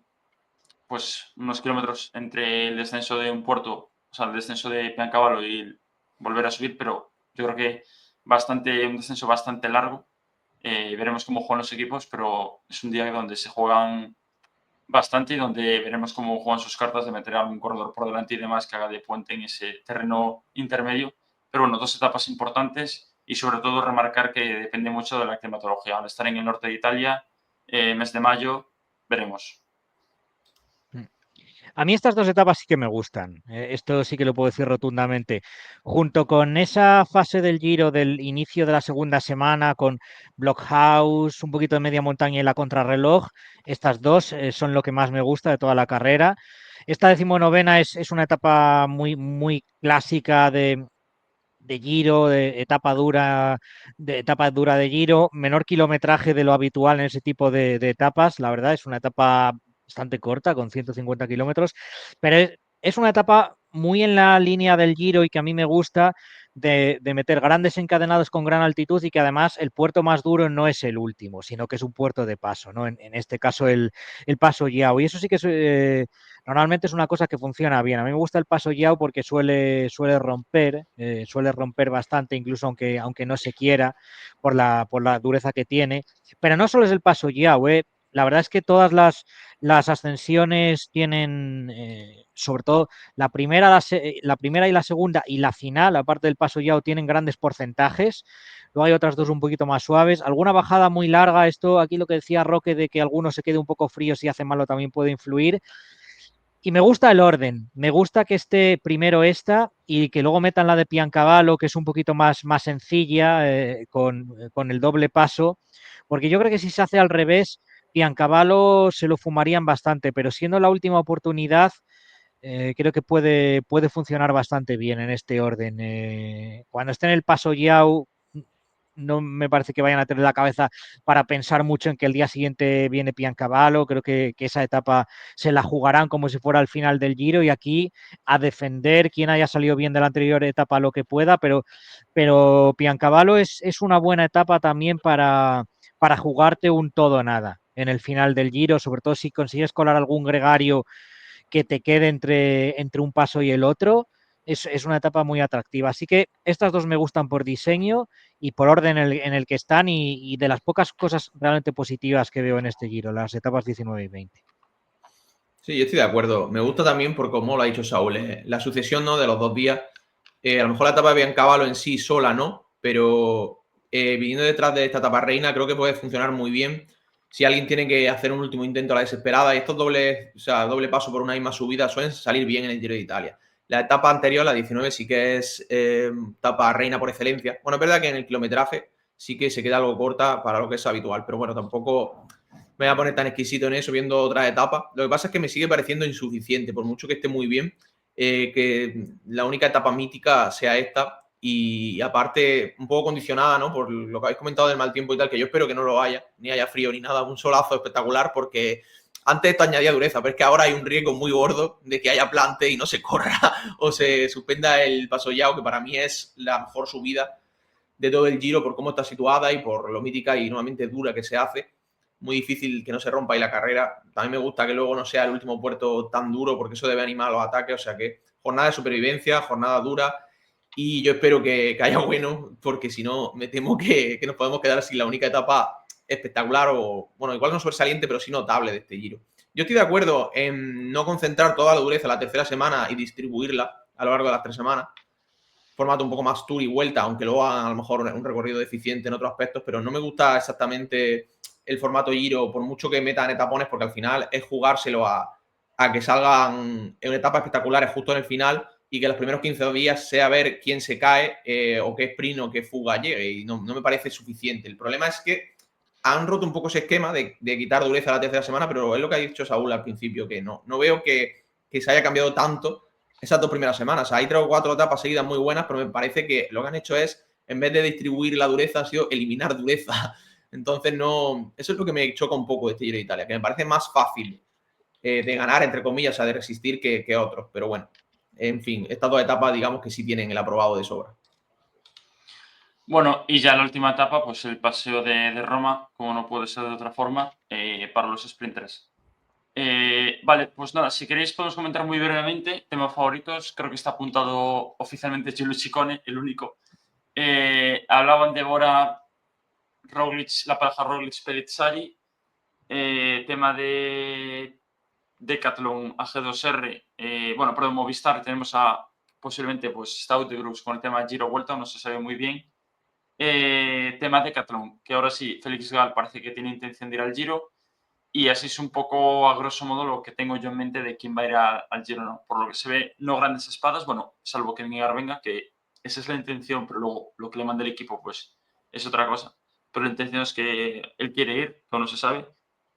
pues unos kilómetros entre el descenso de un puerto, o sea, el descenso de Piancavallo y volver a subir, pero yo creo que un descenso bastante largo. Veremos cómo juegan los equipos, pero es un día donde se juegan bastante y donde veremos cómo juegan sus cartas de meter algún corredor por delante y demás que haga de puente en ese terreno intermedio. Pero bueno, dos etapas importantes y sobre todo remarcar que depende mucho de la climatología. Al estar en el norte de Italia, mes de mayo, veremos. A mí estas dos etapas sí que me gustan, esto sí que lo puedo decir rotundamente. Junto con esa fase del Giro del inicio de la segunda semana, con Blockhouse, un poquito de media montaña y la contrarreloj, estas dos son lo que más me gusta de toda la carrera. Esta decimonovena es una etapa muy clásica de Giro, de etapa dura de Giro, menor kilometraje de lo habitual en ese tipo de etapas, la verdad, es una etapa bastante corta, con 150 kilómetros, pero es una etapa muy en la línea del Giro y que a mí me gusta de meter grandes encadenados con gran altitud y que además el puerto más duro no es el último, sino que es un puerto de paso, ¿no? En este caso el paso Yao. Y eso sí que normalmente es una cosa que funciona bien. A mí me gusta el paso Yao porque suele romper bastante, incluso aunque no se quiera por la dureza que tiene. Pero no solo es el paso Yao, la verdad es que todas las ascensiones tienen, sobre todo la primera y la segunda y la final, aparte del paso Yao, tienen grandes porcentajes. Luego hay otras dos un poquito más suaves. Alguna bajada muy larga, esto aquí lo que decía Roque de que alguno se quede un poco frío si hace malo también puede influir. Y me gusta el orden, me gusta que esté primero esta y que luego metan la de Piancavallo, que es un poquito más sencilla, con el doble paso, porque yo creo que si se hace al revés, Piancavallo se lo fumarían bastante, pero siendo la última oportunidad, Creo que puede funcionar bastante bien en este orden. Cuando esté en el Paso Yao, no me parece que vayan a tener la cabeza para pensar mucho en que el día siguiente viene Piancavallo. Creo que esa etapa se la jugarán como si fuera el final del Giro, y aquí a defender quien haya salido bien de la anterior etapa lo que pueda, pero Piancavallo es una buena etapa también para jugarte un todo o nada en el final del Giro, sobre todo si consigues colar algún gregario que te quede entre un paso y el otro. Es una etapa muy atractiva. Así que estas dos me gustan por diseño y por orden en el que están, y de las pocas cosas realmente positivas que veo en este Giro, las etapas 19 y 20. Sí, yo estoy de acuerdo. Me gusta también por cómo lo ha dicho Saúl, la sucesión, ¿no?, de los 2 días. A lo mejor la etapa de Biancavallo en sí sola no, pero viniendo detrás de esta etapa reina creo que puede funcionar muy bien si alguien tiene que hacer un último intento a la desesperada, y estos doble paso por una misma subida suelen salir bien en el Giro de Italia. La etapa anterior, la 19, sí que es etapa reina por excelencia. Bueno, es verdad que en el kilometraje sí que se queda algo corta para lo que es habitual, pero bueno, tampoco me voy a poner tan exquisito en eso viendo otras etapas. Lo que pasa es que me sigue pareciendo insuficiente, por mucho que esté muy bien, que la única etapa mítica sea esta, y aparte un poco condicionada, ¿no?, por lo que habéis comentado del mal tiempo y tal, que yo espero que no lo haya, ni haya frío ni nada, un solazo espectacular, porque antes esto añadía dureza, pero es que ahora hay un riesgo muy gordo de que haya plante y no se corra o se suspenda el Paso Yao, que para mí es la mejor subida de todo el Giro por cómo está situada y por lo mítica y nuevamente dura que se hace. Muy difícil que no se rompa ahí la carrera. También me gusta que luego no sea el último puerto tan duro, porque eso debe animar a los ataques. O sea que jornada de supervivencia, jornada dura, y yo espero que haya bueno, porque si no me temo que nos podemos quedar sin la única etapa espectacular, o bueno, igual no sobresaliente, pero sí notable de este Giro. Yo estoy de acuerdo en no concentrar toda la dureza en la tercera semana y distribuirla a lo largo de las 3 semanas. Formato un poco más tour y vuelta, aunque luego hagan a lo mejor un recorrido deficiente en otros aspectos, pero no me gusta exactamente el formato Giro, por mucho que metan etapones, porque al final es jugárselo a que salgan en etapas espectaculares justo en el final, y que los primeros 15 días sea ver quién se cae o qué sprint o qué fuga llegue, y no me parece suficiente. El problema es que han roto un poco ese esquema de quitar dureza a la tercera semana, pero es lo que ha dicho Saúl al principio, que no veo que se haya cambiado tanto esas 2 primeras semanas. O sea, hay 3 o 4 etapas seguidas muy buenas, pero me parece que lo que han hecho es, en vez de distribuir la dureza, ha sido eliminar dureza. Entonces, no, eso es lo que me choca un poco de este Giro de Italia, que me parece más fácil de ganar, entre comillas, o sea, de resistir que otros. Pero bueno, en fin, estas 2 etapas, digamos que sí tienen el aprobado de sobra. Bueno, y ya la última etapa, pues el paseo de Roma, como no puede ser de otra forma, para los sprinters. Vale, pues nada, si queréis podemos comentar muy brevemente temas favoritos. Creo que está apuntado oficialmente Giulio Ciccone, el único. Hablaban de Bora, Roglic, la pareja Roglic-Pellizzari. Tema de Decathlon, AG2R. Bueno, perdón, Movistar, tenemos a posiblemente pues Stout Groups con el tema de Giro Vuelta, no se sabe muy bien. Tema Decathlon, que ahora sí, Félix Gal parece que tiene intención de ir al Giro. Y así es un poco, a grosso modo, lo que tengo yo en mente de quién va a ir al Giro, ¿no? Por lo que se ve, no grandes espadas, bueno, salvo que Vingegaard venga, que esa es la intención, pero luego lo que le manda el equipo, pues, es otra cosa. Pero la intención es que él quiere ir, que no se sabe.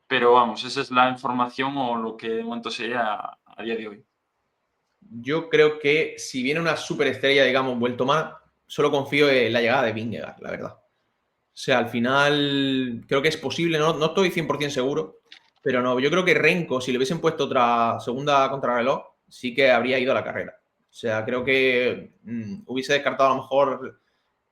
Pero vamos, esa es la información o lo que de momento sería a día de hoy. Yo creo que si viene una superestrella, digamos, vuelto más, solo confío en la llegada de Vingegaard, la verdad. O sea, al final creo que es posible, no estoy 100% seguro, pero no, yo creo que Renko, si le hubiesen puesto otra segunda contrarreloj, sí que habría ido a la carrera. O sea, creo que hubiese descartado a lo mejor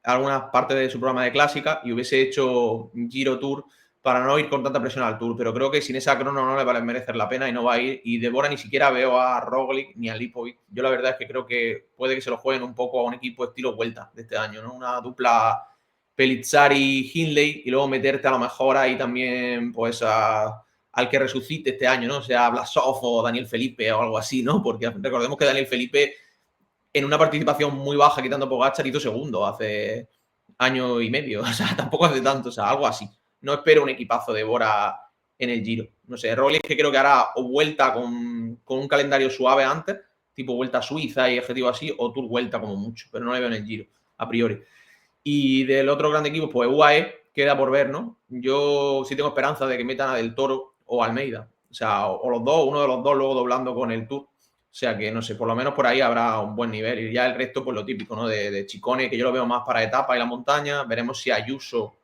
algunas partes de su programa de clásica y hubiese hecho Giro Tour para no ir con tanta presión al Tour, pero creo que sin esa crono no le va a merecer la pena y no va a ir. Y de Bora ni siquiera veo a Roglic ni a Lipovic. Yo la verdad es que creo que puede que se lo jueguen un poco a un equipo estilo Vuelta de este año, ¿no? Una dupla Pellizzari-Hindley, y luego meterte a lo mejor ahí también pues al que resucite este año, ¿no? O sea, Blasov o Daniel Felipe o algo así, ¿no? Porque recordemos que Daniel Felipe, en una participación muy baja quitando Pogačar, hizo segundo hace año y medio. O sea, tampoco hace tanto, o sea, algo así. No espero un equipazo de Bora en el Giro. No sé, Roglic, que creo que hará o vuelta con un calendario suave antes, tipo vuelta a Suiza y objetivo así, o Tour vuelta como mucho, pero no le veo en el Giro, a priori. Y del otro gran equipo, pues UAE, queda por ver, ¿no? Yo sí tengo esperanza de que metan a Del Toro o Almeida. O sea, o los dos, uno de los dos luego doblando con el Tour. sea que, no sé, por lo menos por ahí habrá un buen nivel. Y ya el resto, pues lo típico, ¿no? De Ciccone, que yo lo veo más para etapa y la montaña. Veremos si Ayuso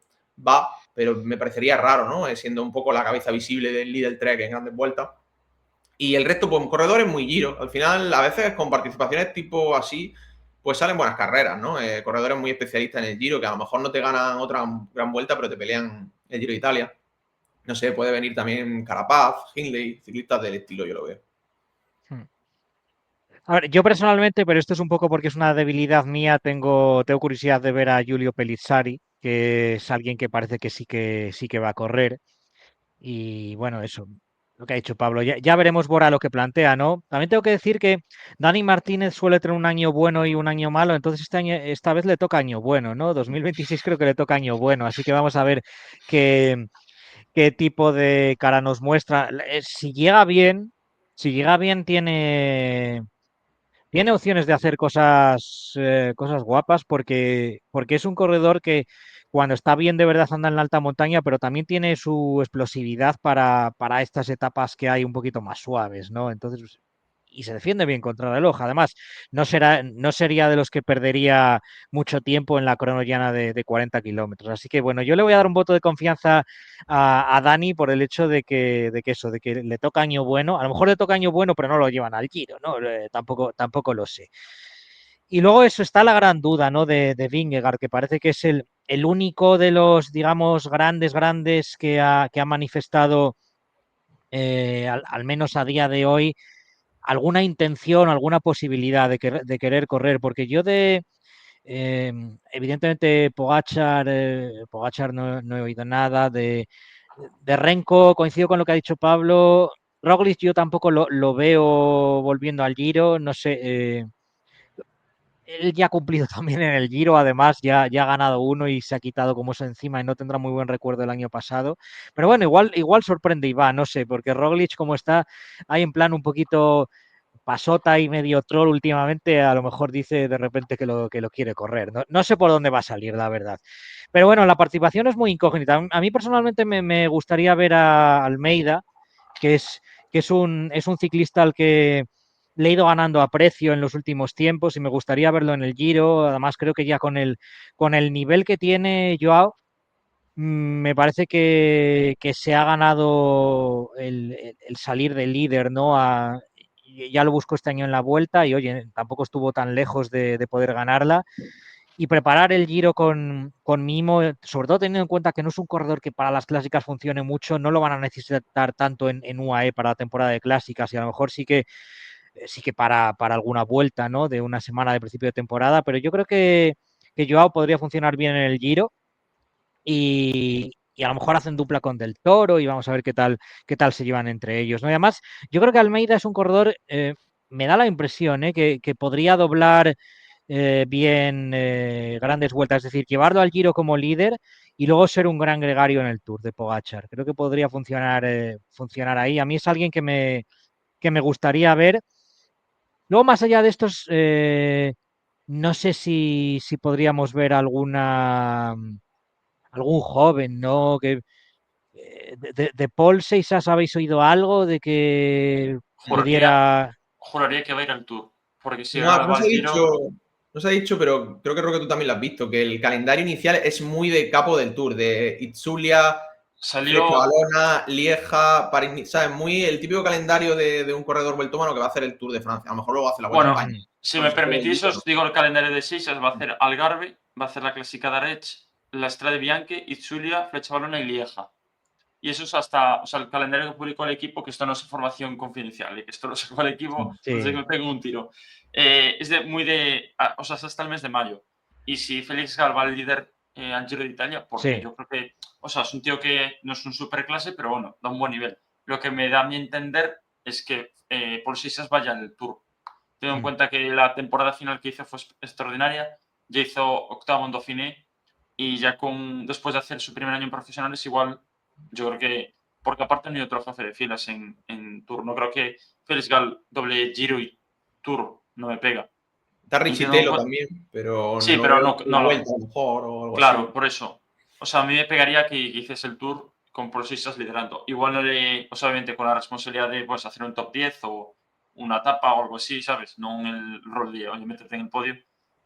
va, pero me parecería raro, ¿no? Siendo un poco la cabeza visible del Lidl Trek en grandes vueltas. Y el resto, pues corredores muy giro. Al final, a veces con participaciones tipo así, pues salen buenas carreras, ¿no? Corredores muy especialistas en el Giro, que a lo mejor no te ganan otra gran vuelta, pero te pelean el Giro de Italia. No sé, puede venir también Carapaz, Hindley, ciclistas del estilo, yo lo veo. A ver, yo personalmente, pero esto es un poco porque es una debilidad mía, tengo curiosidad de ver a Giulio Pellizzari, que es alguien que parece que sí que va a correr. Y bueno, eso, lo que ha dicho Pablo. Ya veremos Bora lo que plantea, ¿no? También tengo que decir que Dani Martínez suele tener un año bueno y un año malo, entonces esta vez le toca año bueno, ¿no? 2026 creo que le toca año bueno, así que vamos a ver qué tipo de cara nos muestra. Si llega bien, tiene opciones de hacer cosas guapas porque es un corredor que cuando está bien de verdad anda en la alta montaña, pero también tiene su explosividad para estas etapas que hay un poquito más suaves, ¿no? Entonces, y se defiende bien contra el reloj. Además, no sería de los que perdería mucho tiempo en la cronollana de 40 kilómetros. Así que bueno, yo le voy a dar un voto de confianza a Dani por el hecho de que le toca año bueno. A lo mejor le toca año bueno, pero no lo llevan al Giro, ¿no? Tampoco lo sé. Y luego eso está la gran duda, ¿no? De Vingegaard, que parece que es el único de los, digamos, grandes que ha manifestado, al menos a día de hoy, alguna intención, alguna posibilidad de querer correr, porque yo evidentemente Pogačar no he oído nada, de Renko coincido con lo que ha dicho Pablo, Roglic yo tampoco lo veo volviendo al Giro, no sé, él ya ha cumplido también en el Giro, además ya ha ganado uno y se ha quitado como eso encima y no tendrá muy buen recuerdo el año pasado. Pero bueno, igual sorprende y va, no sé, porque Roglic como está ahí en plan un poquito pasota y medio troll últimamente, a lo mejor dice de repente que lo quiere correr. No sé por dónde va a salir, la verdad. Pero bueno, la participación es muy incógnita. A mí personalmente me gustaría ver a Almeida, que es, que es un ciclista al que le he ido ganando aprecio en los últimos tiempos y me gustaría verlo en el Giro. Además, creo que ya con el nivel que tiene Joao, me parece que se ha ganado el salir de líder, ¿no? Ya lo buscó este año en la Vuelta y, oye, tampoco estuvo tan lejos de poder ganarla. Y preparar el Giro con mimo, sobre todo teniendo en cuenta que no es un corredor que para las clásicas funcione mucho, no lo van a necesitar tanto en UAE para la temporada de clásicas y a lo mejor sí que para alguna vuelta, ¿no? De una semana de principio de temporada, pero yo creo que Joao podría funcionar bien en el Giro y a lo mejor hacen dupla con Del Toro y vamos a ver qué tal se llevan entre ellos, ¿no? Y además, yo creo que Almeida es un corredor, me da la impresión, que podría doblar bien grandes vueltas, es decir, llevarlo al Giro como líder y luego ser un gran gregario en el Tour de Pogačar. Creo que podría funcionar ahí. A mí es alguien que me gustaría ver. Luego, más allá de estos, no sé si podríamos ver algún joven, ¿no? De Paul Seixas, ¿habéis oído algo de que Juraría, pudiera? juraría que va a ir al Tour. Porque si No, ahora va al Giro, no se ha dicho, pero creo que Roque tú también lo has visto, que el calendario inicial es muy de capo del Tour, de Itzulia, Flecha salió. Valona, Lieja, París, ¿sabes? Muy el típico calendario de un corredor vueltómano que va a hacer el Tour de Francia. A lo mejor luego hace la Vuelta a Bueno, España. si Por me eso todo el permitís, Giro, ¿no? os digo el calendario de Seixas. Va a hacer Algarve, va a hacer la Clásica de Arech, la Strade Bianche, Itzulia, Flecha Valona y Lieja. Y eso es hasta, o sea, el calendario que publicó el equipo, que esto no es información confidencial, y que esto lo sacó el equipo, no sé que Sí, me peguen un tiro. Es o sea, es hasta el mes de mayo. Y si Félix Gal va al líder al Giro de Italia, porque sí. yo creo que, o sea, es un tío que no es un superclase, pero bueno, da un buen nivel. Lo que me da a mi entender es que por Seixas vaya en el Tour. Teniendo en Mm. cuenta que la temporada final que hizo fue extraordinaria, ya hizo octavo en Dauphiné y ya después de hacer su primer año en profesionales, igual yo creo que, porque aparte no hay otro jefe de filas en Tour, no creo que Félix Gal doble Giro y Tour no me pega. Está Y teniendo en Richitelo cuenta, también, pero sí, lo pero veo no, por la no Vuelta a lo mejor o algo así. claro, por eso. O sea, a mí me pegaría que hiciese el Tour con Paul Seixas liderando. Igual no le, o sea, obviamente con la responsabilidad de pues, hacer un top 10 o una etapa o algo así, ¿sabes? No en el rol de, oye, métete en el podio.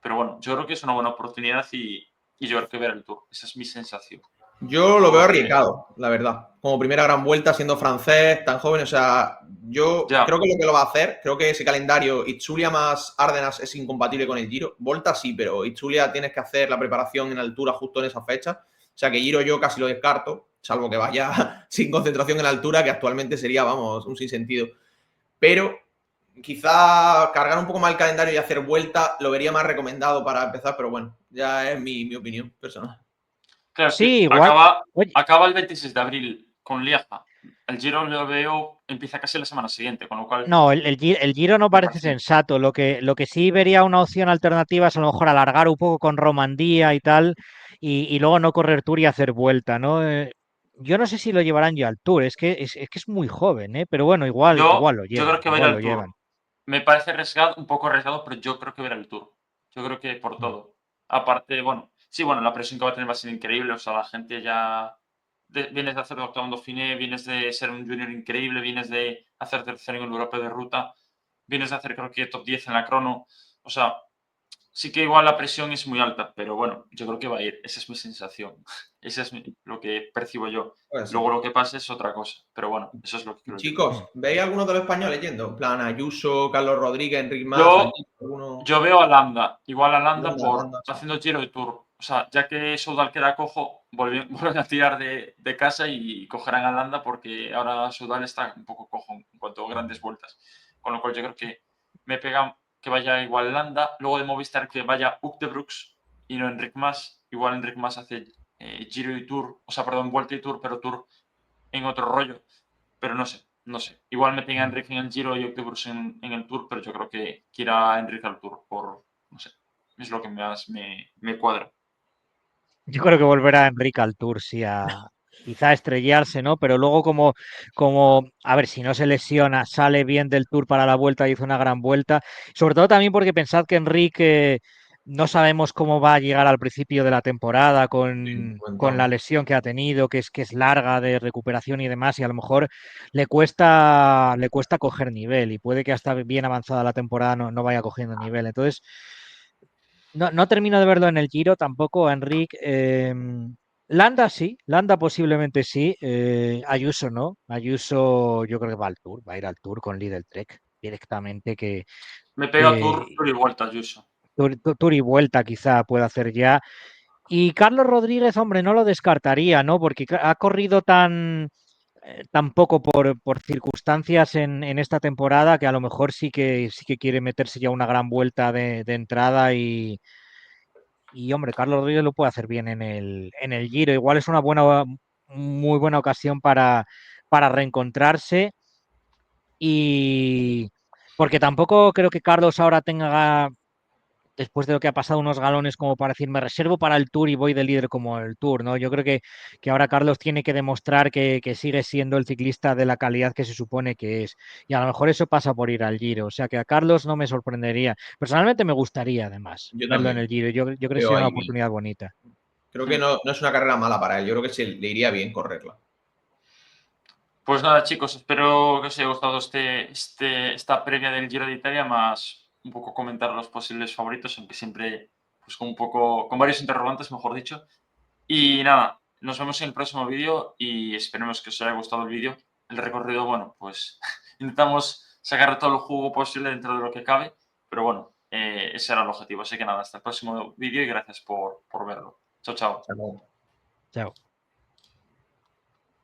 Pero bueno, yo creo que es una buena oportunidad y yo creo que ver el Tour. Esa es mi sensación. Yo lo veo arriesgado, la verdad. Como primera gran vuelta, siendo francés, tan joven. O sea, yo creo que lo va a hacer, creo que ese calendario Itzulia más Ardenas es incompatible con el Giro. Volta sí, pero Itzulia tienes que hacer la preparación en altura justo en esa fecha. O sea, que Giro yo casi lo descarto, salvo que vaya sin concentración en altura, que actualmente sería, vamos, un sinsentido. Pero quizá cargar un poco más el calendario y hacer vuelta lo vería más recomendado para empezar, pero bueno, ya es mi opinión personal. Claro, Sí, es que igual. Oye, acaba el 26 de abril con Lieja. El Giro lo veo, empieza casi la semana siguiente, con lo cual... no, el Giro no parece sensato. Lo que sí vería una opción alternativa es a lo mejor alargar un poco con Romandía y tal, y luego no correr Tour y hacer vuelta, ¿no? Yo no sé si lo llevarán ya al Tour, es que es muy joven, ¿eh? Pero bueno, igual Yo lo creo llevan, que va a ir igual al lo Tour. llevan. Me parece arriesgado, un poco arriesgado, pero yo creo que va a ir al Tour. Yo creo que por todo. Aparte, bueno, sí, bueno, la presión que va a tener va a ser increíble. O sea, la gente ya... vienes de hacer doctor en Dauphiné, vienes de ser un junior increíble, vienes de hacer tercero en el europeo de ruta, vienes de hacer creo que top 10 en la crono. O sea, sí que igual la presión es muy alta, pero bueno, yo creo que va a ir. Esa es mi sensación. Eso es lo que percibo yo. Luego lo que pase es otra cosa. Pero bueno, eso es lo que creo yo. Chicos, ¿veis algunos de los españoles yendo? En plan, Ayuso, Carlos Rodríguez, Enric Mas, alguno... Yo veo a Landa, igual a Landa Landa, sí. haciendo Giro de Tour. O sea, ya que Soudal queda cojo, vuelven a tirar de casa y cogerán a Landa porque ahora Soudal está un poco cojo en cuanto a grandes vueltas. Con lo cual yo creo que me pega que vaya igual Landa, luego de Movistar que vaya Uc de Brooks y no Enric Mas. Igual Enric Mas hace Giro y Tour, o sea, perdón, Vuelta y Tour, pero Tour en otro rollo. Pero no sé, no sé. Igual me tenga Enrique en el Giro y Octobus en el Tour, pero yo creo que irá Enrique al Tour por, no sé, es lo que más me cuadra. Yo creo que volverá Enrique al Tour, sí, quizá a estrellarse, ¿no? Pero luego a ver, si no se lesiona, sale bien del Tour para la vuelta y hizo una gran vuelta. Sobre todo también porque pensad que Enrique no sabemos cómo va a llegar al principio de la temporada con la lesión que ha tenido, que es larga de recuperación y demás, y a lo mejor le cuesta coger nivel y puede que hasta bien avanzada la temporada no vaya cogiendo nivel. Entonces, no termino de verlo en el Giro tampoco, Enric. Landa sí, Landa posiblemente sí. Ayuso no. Ayuso yo creo que va a ir al Tour con Lidl Trek directamente Me pega Tour, que Tour y vuelta, Ayuso. Tour y vuelta quizá pueda hacer ya. Y Carlos Rodríguez, hombre, no lo descartaría, ¿no? Porque ha corrido tan poco por circunstancias en esta temporada que a lo mejor sí que quiere meterse ya una gran vuelta de entrada y hombre, Carlos Rodríguez lo puede hacer bien en el Giro. Igual es una muy buena ocasión para reencontrarse. Y porque tampoco creo que Carlos ahora tenga, después de lo que ha pasado, unos galones como para decir, me reservo para el Tour y voy de líder como el Tour, ¿no? Yo creo que ahora Carlos tiene que demostrar que sigue siendo el ciclista de la calidad que se supone que es. Y a lo mejor eso pasa por ir al Giro. O sea que a Carlos no me sorprendería. Personalmente me gustaría, además, Yo verlo en también. el Giro. Yo creo que Veo sería una ahí bien. oportunidad bonita. Creo que no es una carrera mala para él. Yo creo que le iría bien correrla. Pues nada, chicos, espero que os haya gustado esta previa del Giro de Italia, más un poco comentar los posibles favoritos, aunque siempre pues con varios interrogantes, mejor dicho. Y nada, nos vemos en el próximo vídeo y esperemos que os haya gustado el vídeo. El recorrido, bueno, pues intentamos sacar todo el jugo posible dentro de lo que cabe, pero bueno, ese era el objetivo. Así que nada, hasta el próximo vídeo y gracias por verlo. Chao, chao. Chao. Chao.